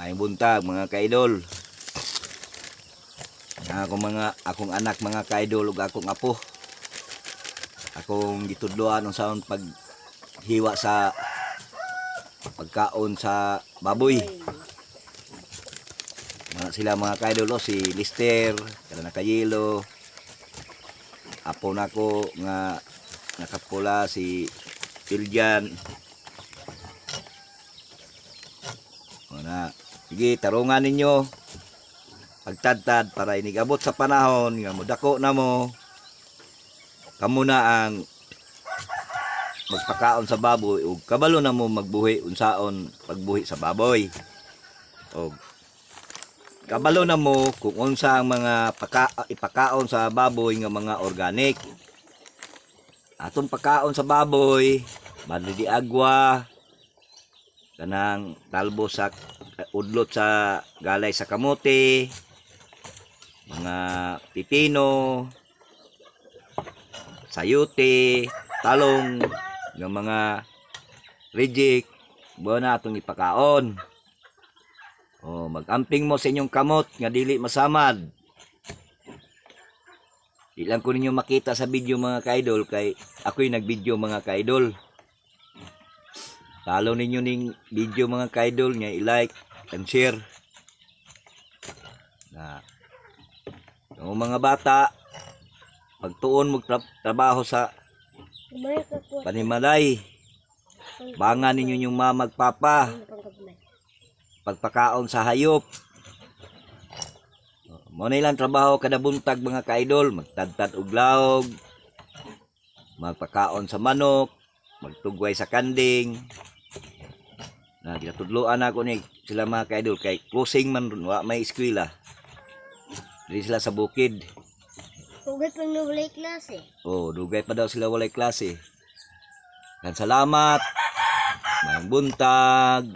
May buntag mga kaidol. Akong anak mga kaidol ug akong apo. Akong gitudloan unsaon paghiwa sa pagkaon sa baboy. Sila mga kaidol si Lister, kada nakayelo. Apo nako nga nakapula si Piljan. Sige, tarungan ninyo pagtadtad para inigabot sa panahon nga modako na mo kamo na ang magpakaon sa baboy ug kabalo na mo magbuhi unsaon pagbuhi sa baboy o kabalo na mo kung unsa ang mga ipakaon sa baboy nga mga organic. Atong pakaon sa baboy bali di agwa kanang talbo sa udlot sa galay sa kamote, mga pipino, sayote, talong, ng mga reject, buwan na itong ipakaon. O, mag-amping mo sa inyong kamot nga dili masamad. Ilang ko ninyo makita sa video mga kaidol kay ako'y nag-video mga kaidol. Follow ninyo ning video mga kaidol nga i-like and share. Yung mga bata pagtuon mo trabaho sa panimalay, bangan ninyo yung magpapa pagpakaon sa hayop. Mo na ilang trabaho kada buntag mga kaidol, magtadtad og laog, magpakaon sa manok, magtugway sa kanding. Ginatudloan ako ni sila mga kaidol kay closing man ron wa may eskwela. Dili sila sa bukid. Dugay pa na walay klase. Oh, dugay pa daw sila walay klase. Salamat. Mayong buntag.